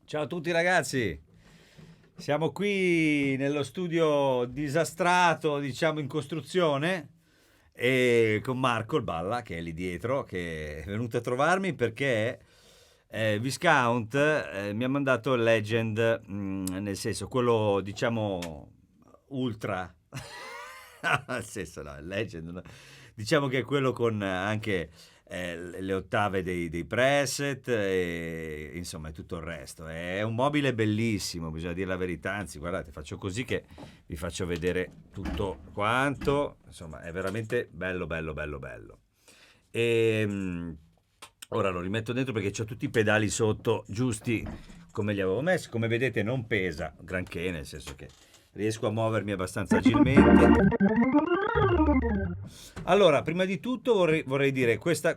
Ciao a tutti ragazzi, siamo qui nello studio disastrato, diciamo in costruzione, e con Marco il Balla che è lì dietro, che è venuto a trovarmi perché Viscount mi ha mandato il Legend, nel senso quello diciamo ultra, nel senso no, il Legend, no? Diciamo che è quello con anche le ottave dei preset e insomma è tutto il resto. È un mobile bellissimo, bisogna dire la verità, anzi guardate, faccio così che vi faccio vedere tutto quanto, insomma è veramente bello bello bello bello. E ora lo rimetto dentro perché ho tutti i pedali sotto giusti come li avevo messi, come vedete non pesa granché, nel senso che riesco a muovermi abbastanza agilmente. Allora, prima di tutto vorrei dire, questa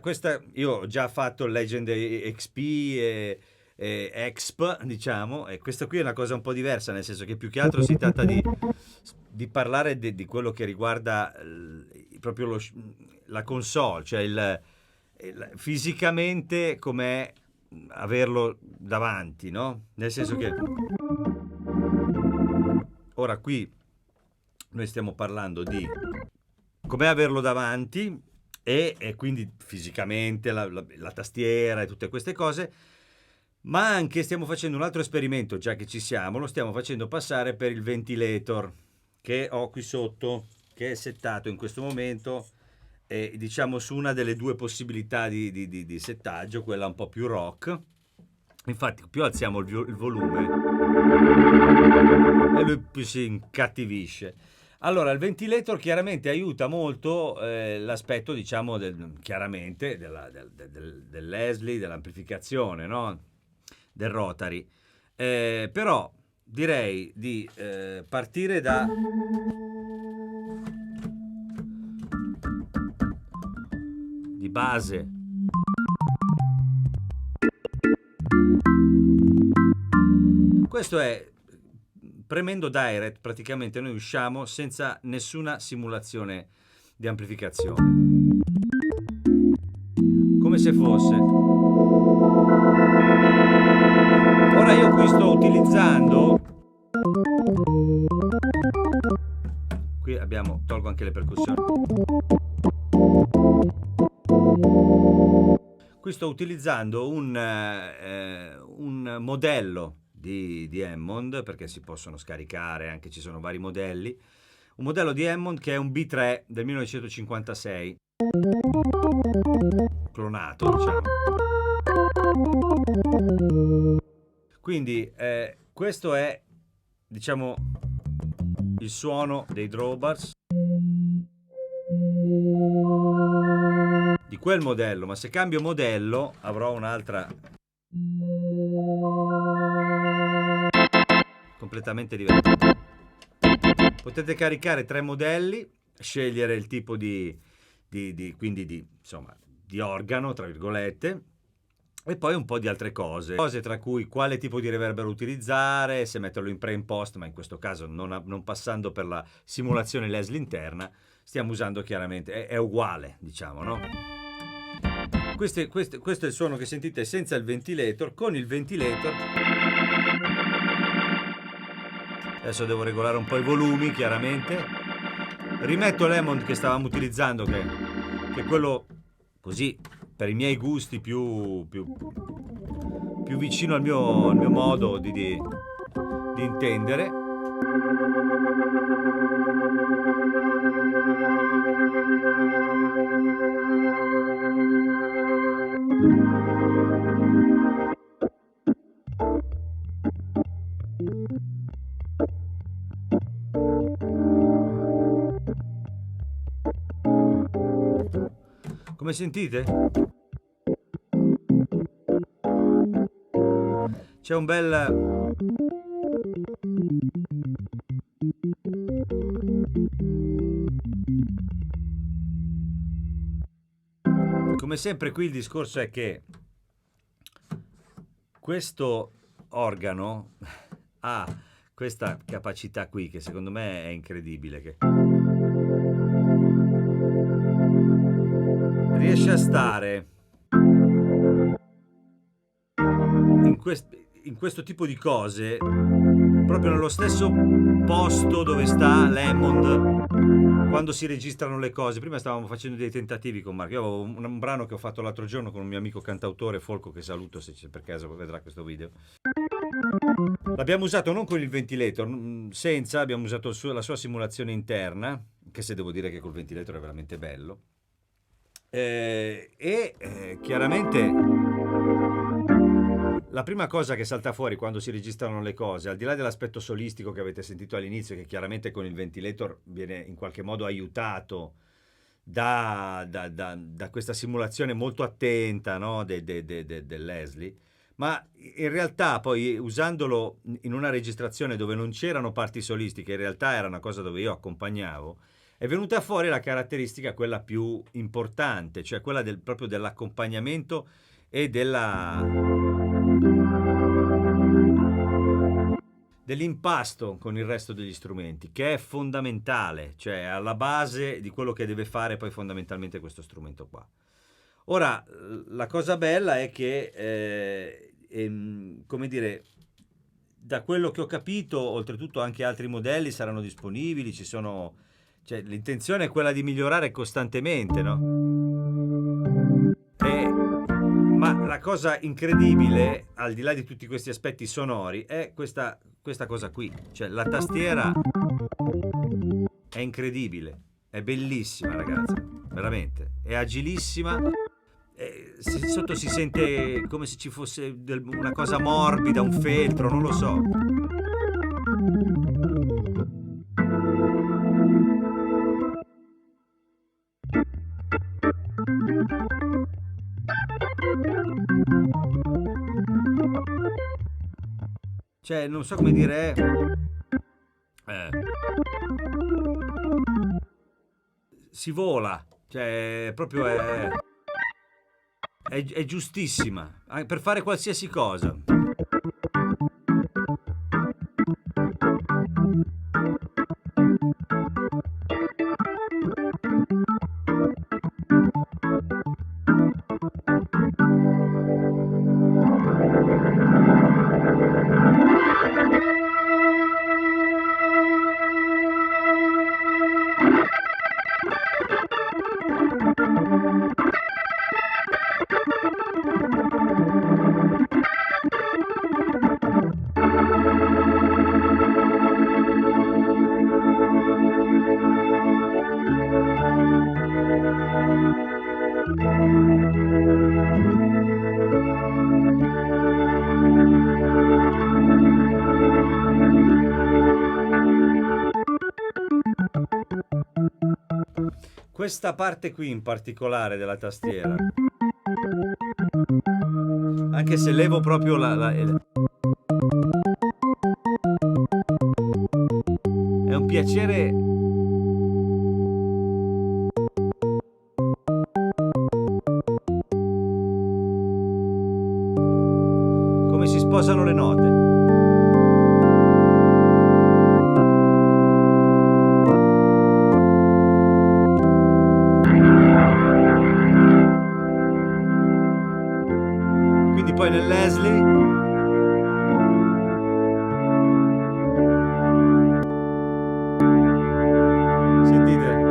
io ho già fatto il Legend XP e Exp, diciamo, e questa qui è una cosa un po' diversa, nel senso che più che altro si tratta di parlare di quello che riguarda proprio la console, cioè fisicamente com'è averlo davanti, no? Nel senso che ora qui noi stiamo parlando di com'è averlo davanti e quindi fisicamente la tastiera e tutte queste cose, ma anche stiamo facendo un altro esperimento, già che ci siamo, lo stiamo facendo passare per il ventilator che ho qui sotto, che è settato in questo momento, diciamo su una delle due possibilità di settaggio, quella un po' più rock. Infatti più alziamo il volume e lui più si incattivisce. Allora, il ventilator chiaramente aiuta molto l'aspetto, diciamo, chiaramente del Leslie, dell'amplificazione, no? Del Rotary. Però direi di partire di base. Questo è, premendo direct, praticamente noi usciamo senza nessuna simulazione di amplificazione. Come se fosse. Ora io qui sto utilizzando, qui abbiamo, tolgo anche le percussioni. Qui sto utilizzando un modello di Hammond, perché si possono scaricare, anche ci sono vari modelli. Un modello di Hammond che è un B3 del 1956, clonato, diciamo. Quindi questo è, diciamo, il suono dei drawbars di quel modello, ma se cambio modello avrò un'altra completamente diversa. Potete caricare 3 modelli, scegliere il tipo quindi insomma, di organo, tra virgolette, e poi un po' di altre cose tra cui quale tipo di reverbero utilizzare, se metterlo in pre e in post, ma in questo caso non passando per la simulazione Leslie interna, stiamo usando chiaramente, è uguale, diciamo, no? Questo è il suono che sentite senza il ventilator. Con il ventilator adesso devo regolare un po' i volumi, chiaramente. Rimetto l'Hammond che stavamo utilizzando, che è quello così per i miei gusti più vicino al mio modo di intendere. Come sentite? C'è un bel... Come sempre qui il discorso è che questo organo ha questa capacità qui che secondo me è incredibile, che riesce a stare in questo tipo di cose proprio nello stesso posto dove sta l'Hammond quando si registrano le cose. Prima stavamo facendo dei tentativi con Marco. Io avevo un brano che ho fatto l'altro giorno con un mio amico cantautore Folco, che saluto se per caso vedrà questo video. L'abbiamo usato non con il ventilator, senza, abbiamo usato la sua simulazione interna, che se devo dire che col ventilator è veramente bello. Chiaramente la prima cosa che salta fuori quando si registrano le cose, al di là dell'aspetto solistico che avete sentito all'inizio, che chiaramente con il ventilator viene in qualche modo aiutato da questa simulazione molto attenta, no? del Leslie, ma in realtà poi usandolo in una registrazione dove non c'erano parti solistiche, in realtà era una cosa dove io accompagnavo, è venuta fuori la caratteristica quella più importante, cioè quella proprio dell'accompagnamento e dell'impasto con il resto degli strumenti, che è fondamentale, cioè alla base di quello che deve fare poi fondamentalmente questo strumento qua. Ora, la cosa bella è che, come dire, da quello che ho capito, oltretutto anche altri modelli saranno disponibili, cioè, l'intenzione è quella di migliorare costantemente, no? Ma la cosa incredibile, al di là di tutti questi aspetti sonori, è questa cosa qui. Cioè, la tastiera è incredibile, è bellissima, ragazzi, veramente. È agilissima, sotto si sente come se ci fosse una cosa morbida, un feltro, non lo so. cioè non so come dire, eh, si vola, cioè proprio è giustissima per fare qualsiasi cosa. Questa parte qui in particolare della tastiera, anche se levo proprio è un piacere. Come si sposano le note. Quindi poi nel Leslie sentite,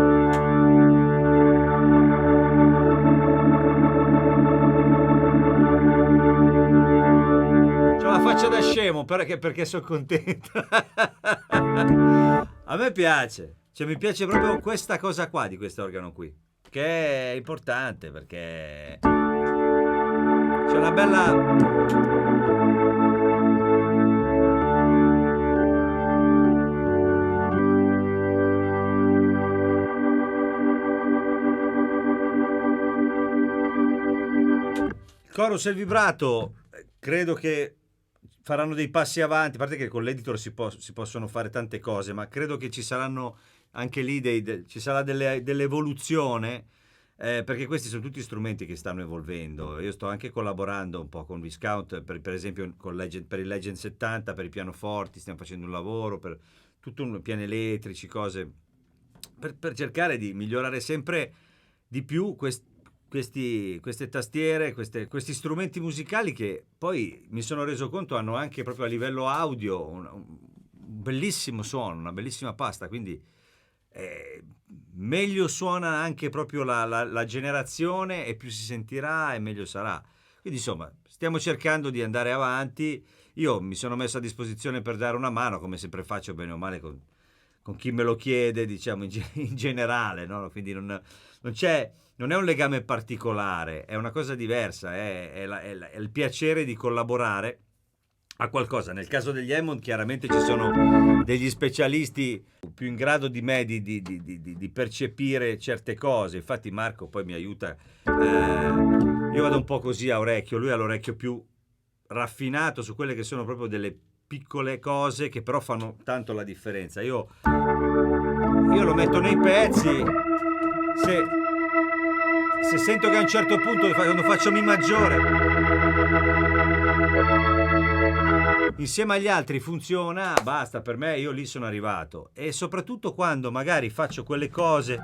c'ho la faccia da scemo perché sono contento. A me piace, cioè mi piace proprio questa cosa qua di questo organo qui, che è importante perché c'è una bella. Il chorus e il vibrato credo che faranno dei passi avanti, a parte che con l'editor si possono fare tante cose, ma credo che ci saranno anche lì ci sarà dell'evoluzione, perché questi sono tutti strumenti che stanno evolvendo. Io sto anche collaborando un po' con Viscount, per esempio per il Legend 70, per i pianoforti, stiamo facendo un lavoro, per tutto piani elettrici, cose, per cercare di migliorare sempre di più queste tastiere, questi strumenti musicali che poi mi sono reso conto hanno anche proprio a livello audio un bellissimo suono, una bellissima pasta, quindi meglio suona anche proprio la generazione e più si sentirà e meglio sarà. Quindi insomma stiamo cercando di andare avanti. Io mi sono messo a disposizione per dare una mano, come sempre faccio bene o male con chi me lo chiede, diciamo in generale, no? Quindi non è un legame particolare, è una cosa diversa, è il piacere di collaborare a qualcosa. Nel caso degli Hammond chiaramente ci sono degli specialisti più in grado di me di percepire certe cose, infatti Marco poi mi aiuta, io vado un po' così a orecchio, lui ha l'orecchio più raffinato su quelle che sono proprio delle piccole cose che però fanno tanto la differenza. Io lo metto nei pezzi, se sento che a un certo punto, quando faccio Mi maggiore, insieme agli altri funziona, basta, per me, io lì sono arrivato. E soprattutto quando magari faccio quelle cose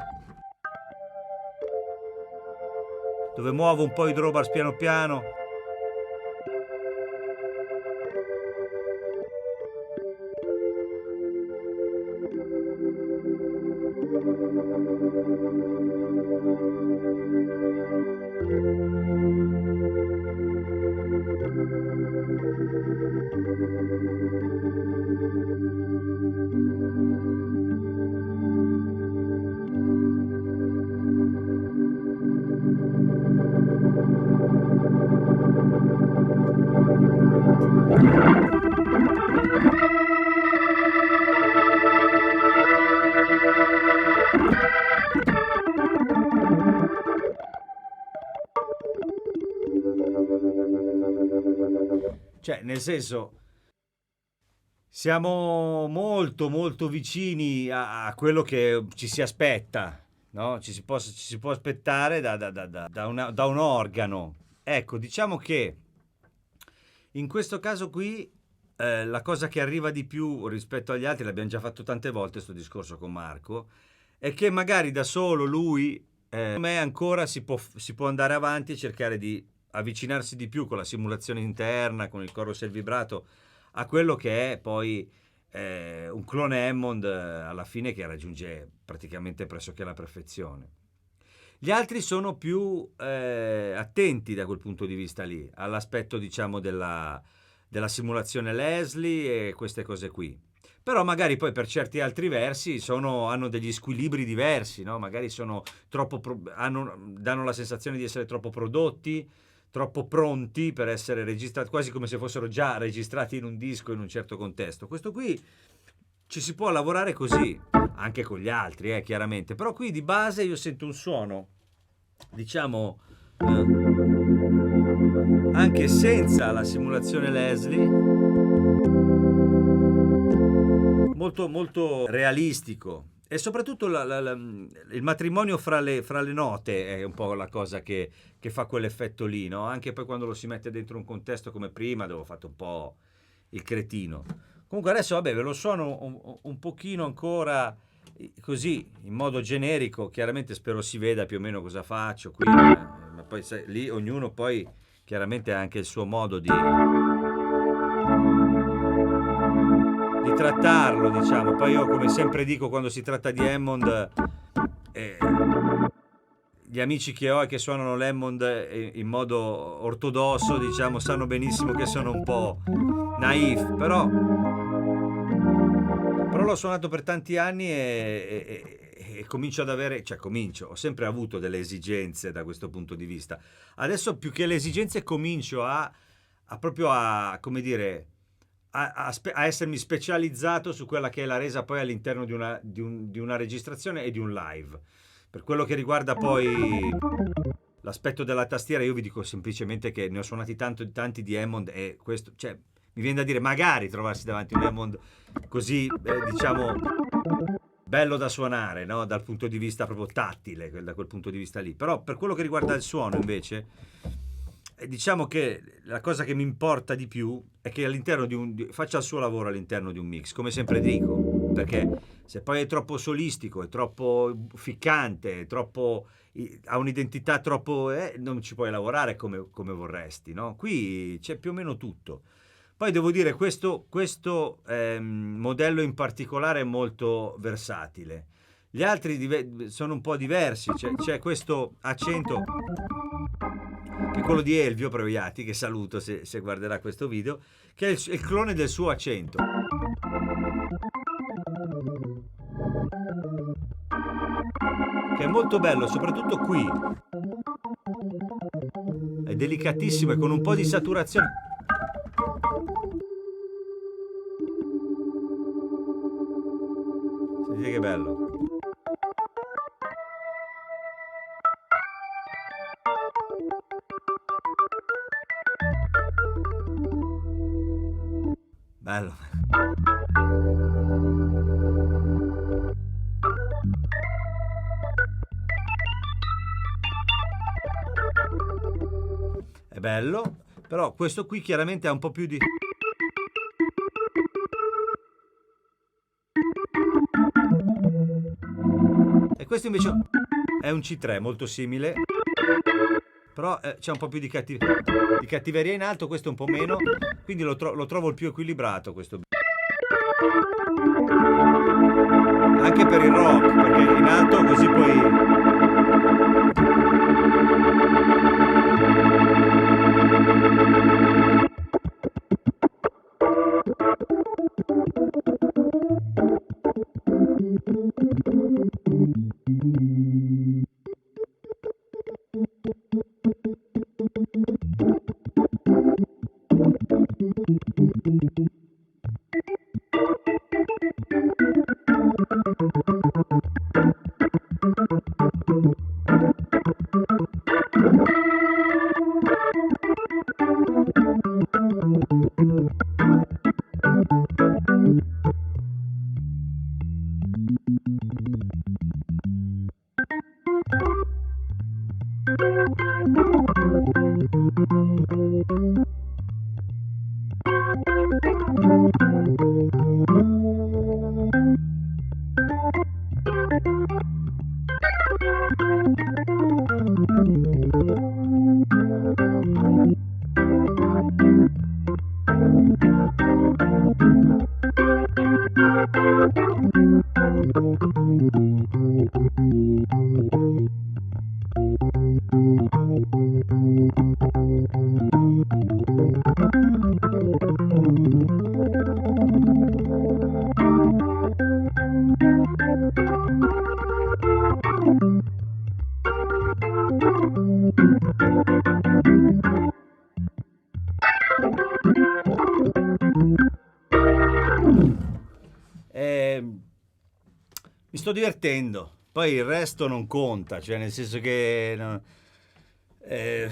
dove muovo un po' i drawbars piano piano, cioè nel senso siamo molto molto vicini a quello che ci si aspetta, no? Ci si può aspettare da un organo. Ecco, diciamo che in questo caso qui la cosa che arriva di più rispetto agli altri, l'abbiamo già fatto tante volte questo discorso con Marco, è che magari da solo lui, secondo me ancora si può andare avanti e cercare di avvicinarsi di più con la simulazione interna, con il chorus e il vibrato, a quello che è poi un clone Hammond alla fine che raggiunge praticamente pressoché la perfezione. Gli altri sono più attenti da quel punto di vista lì, all'aspetto diciamo della simulazione Leslie e queste cose qui. Però magari poi per certi altri versi hanno degli squilibri diversi, no? Magari sono danno la sensazione di essere troppo prodotti, troppo pronti per essere registrati, quasi come se fossero già registrati in un disco in un certo contesto. Questo qui ci si può lavorare così, anche con gli altri, chiaramente. Però qui di base io sento un suono, diciamo, anche senza la simulazione Leslie, molto, molto realistico. E soprattutto il matrimonio fra le note è un po' la cosa che fa quell'effetto lì, no? Anche poi quando lo si mette dentro un contesto come prima, dove ho fatto un po' il cretino. Comunque adesso, vabbè, ve lo suono un pochino ancora così, in modo generico. Chiaramente spero si veda più o meno cosa faccio qui, ma poi lì ognuno poi chiaramente ha anche il suo modo di trattarlo, diciamo. Poi io, come sempre dico, quando si tratta di Hammond, gli amici che ho e che suonano l'Hammond in modo ortodosso, diciamo, sanno benissimo che sono un po' naif, però l'ho suonato per tanti anni e comincio ad avere, cioè ho sempre avuto delle esigenze da questo punto di vista. Adesso più che le esigenze comincio proprio a, come dire, a essermi specializzato su quella che è la resa poi all'interno di una registrazione e di un live. Per quello che riguarda poi l'aspetto della tastiera, io vi dico semplicemente che ne ho suonati tanti di Hammond e questo, cioè, mi viene da dire magari trovarsi davanti un Hammond così, diciamo, bello da suonare, no? Dal punto di vista proprio tattile, da quel punto di vista lì. Però per quello che riguarda il suono, invece, diciamo che la cosa che mi importa di più è che all'interno faccia il suo lavoro all'interno di un mix, come sempre dico, perché se poi è troppo solistico, è troppo ficcante, ha un'identità troppo, non ci puoi lavorare come vorresti, no? Qui c'è più o meno tutto. Poi devo dire, questo modello in particolare è molto versatile. Gli altri sono un po' diversi, c'è questo accento che è quello di Elvio Previati, che saluto se guarderà questo video, che è il clone del suo accento. Che è molto bello, soprattutto qui. È delicatissimo e con un po' di saturazione. Sentite che bello. Bello. È bello, però questo qui chiaramente ha un po' più di... E questo invece è un C3 molto simile, però c'è un po' più di cattiveria in alto, questo un po' meno, quindi lo trovo il più equilibrato questo. Anche per il rock, perché in alto così poi... Mi sto divertendo, poi il resto non conta, cioè nel senso che eh,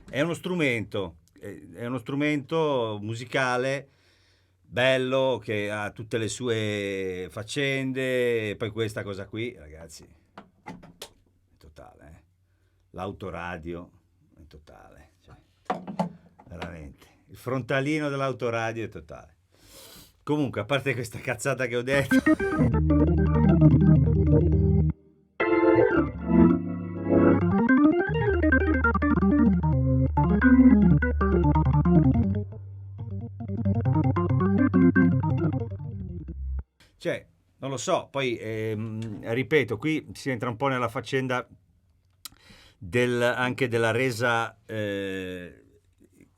è uno strumento musicale bello che ha tutte le sue faccende, e poi questa cosa qui, ragazzi, è totale, l'autoradio è totale, cioè, veramente, il frontalino dell'autoradio è totale. Comunque, a parte questa cazzata che ho detto, cioè, non lo so, poi ripeto, qui si entra un po' nella faccenda anche della resa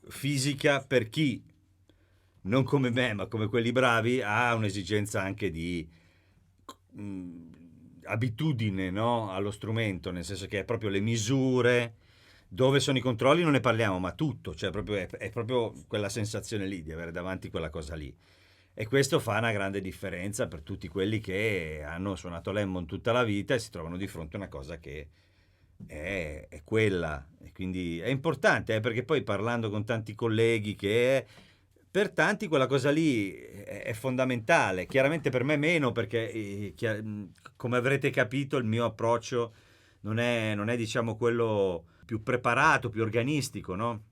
fisica per chi, non come me, ma come quelli bravi, ha un'esigenza anche di abitudine, no? Allo strumento, nel senso che è proprio le misure, dove sono i controlli non ne parliamo, ma tutto, cioè è proprio quella sensazione lì di avere davanti quella cosa lì. E questo fa una grande differenza per tutti quelli che hanno suonato l'Hammond tutta la vita e si trovano di fronte a una cosa che è quella. E quindi è importante, perché poi parlando con tanti colleghi che per tanti quella cosa lì è fondamentale, chiaramente per me meno, perché come avrete capito il mio approccio non è diciamo quello più preparato, più organistico, no?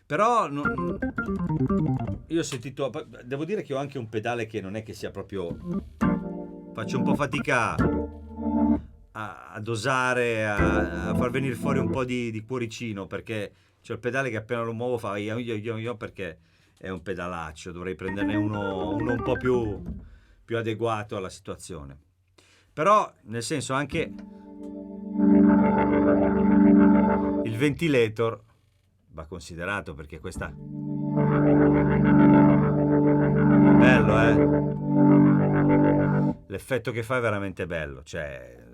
Però io ho sentito, devo dire che ho anche un pedale che non è che sia proprio, faccio un po' fatica a dosare, a far venire fuori un po' di cuoricino, perché c'è il pedale che appena lo muovo fa io perché è un pedalaccio, dovrei prenderne uno un po' più adeguato alla situazione. Però nel senso anche il ventilator va considerato, perché questa è bello, l'effetto che fa è veramente bello, cioè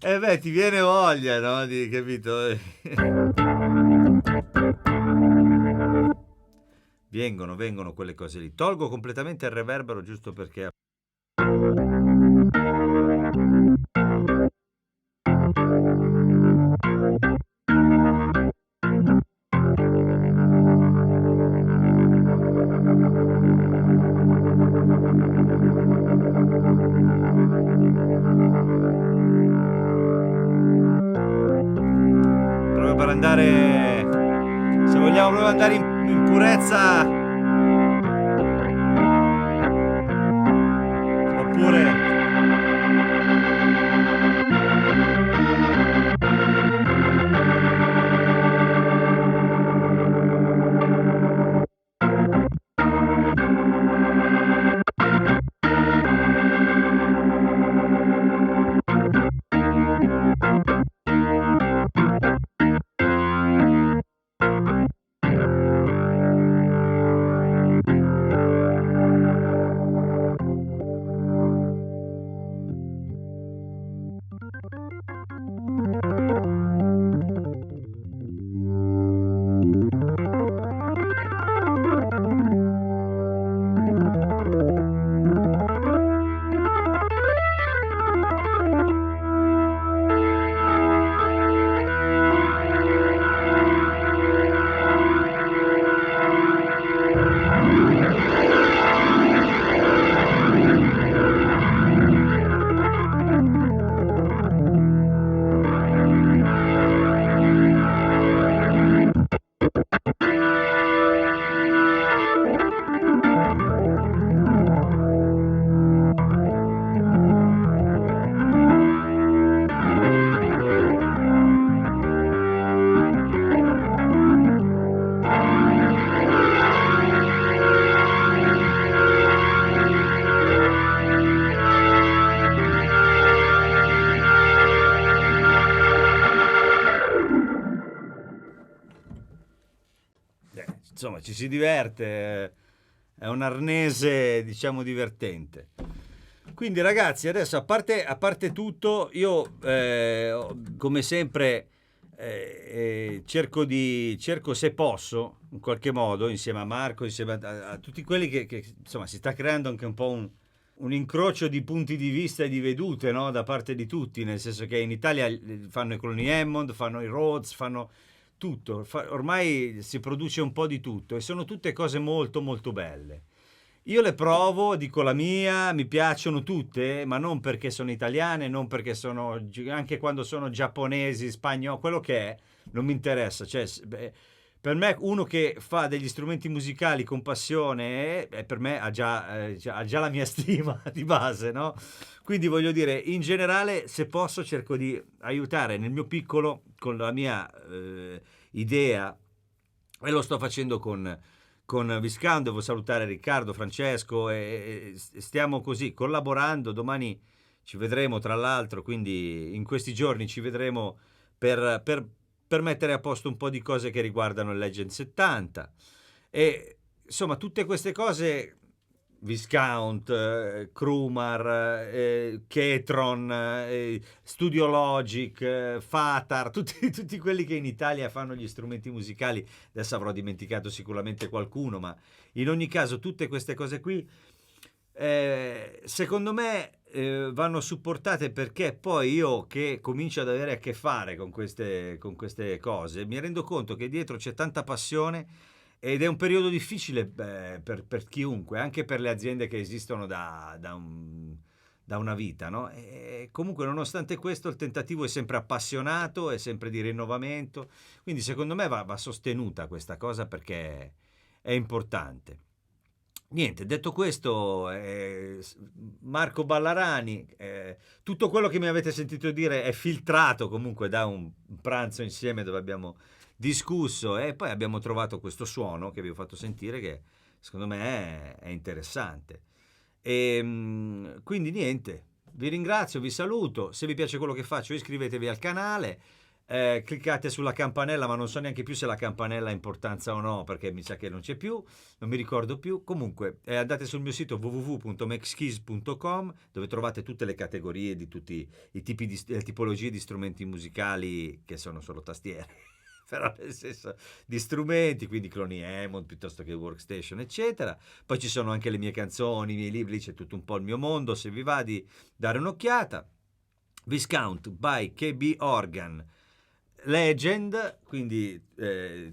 eh beh, ti viene voglia, no? Capito? Vengono quelle cose lì. Tolgo completamente il reverbero giusto perché proprio per andare, se vogliamo proprio andare in purezza, oppure insomma ci si diverte, è un arnese diciamo divertente. Quindi ragazzi, adesso a parte tutto, io come sempre cerco se posso, in qualche modo, insieme a Marco, insieme a tutti quelli che, insomma si sta creando anche un po' un incrocio di punti di vista e di vedute, no? Da parte di tutti, nel senso che in Italia fanno i Coloni Hammond, fanno i Rhodes, fanno tutto, ormai si produce un po' di tutto e sono tutte cose molto molto belle. Io le provo, dico la mia, mi piacciono tutte, ma non perché sono italiane, non perché sono, anche quando sono giapponesi, spagnoli, quello che è, non mi interessa. Cioè, per me uno che fa degli strumenti musicali con passione, per me ha già la mia stima di base, no? Quindi voglio dire, in generale, se posso, cerco di aiutare nel mio piccolo, con la mia idea, e lo sto facendo con Viscount. Devo salutare Riccardo, Francesco e stiamo così collaborando. Domani ci vedremo tra l'altro, quindi in questi giorni ci vedremo per mettere a posto un po' di cose che riguardano il Legend 70 e insomma tutte queste cose. Viscount, Krumar, Ketron, Studio Logic, Fatar, tutti quelli che in Italia fanno gli strumenti musicali. Adesso avrò dimenticato sicuramente qualcuno, ma in ogni caso tutte queste cose qui secondo me vanno supportate, perché poi io che comincio ad avere a che fare con queste cose mi rendo conto che dietro c'è tanta passione ed è un periodo difficile per chiunque, anche per le aziende che esistono da una vita, no? E comunque nonostante questo il tentativo è sempre appassionato, è sempre di rinnovamento, quindi secondo me va sostenuta questa cosa perché è importante. Niente, detto questo, Marco Ballarani, tutto quello che mi avete sentito dire è filtrato comunque da un pranzo insieme dove abbiamo discusso e poi abbiamo trovato questo suono che vi ho fatto sentire che secondo me è interessante. Quindi niente, vi ringrazio, vi saluto, se vi piace quello che faccio iscrivetevi al canale. Cliccate sulla campanella, ma non so neanche più se la campanella ha importanza o no, perché mi sa che non c'è più, non mi ricordo più. Comunque andate sul mio sito www.maxkeys.com dove trovate tutte le categorie di tutti i tipi di tipologie di strumenti musicali che sono solo tastiere però nel senso di strumenti, quindi Cloni Hammond piuttosto che workstation eccetera. Poi ci sono anche le mie canzoni, i miei libri, c'è tutto un po' il mio mondo, se vi va di dare un'occhiata. Viscount by KB Organ Legend, quindi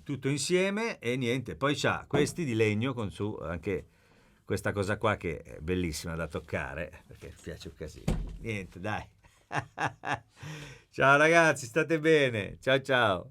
tutto insieme e niente, poi c'ha questi di legno con su anche questa cosa qua che è bellissima da toccare perché mi piace un casino. Niente, dai. Ciao ragazzi, state bene. Ciao ciao.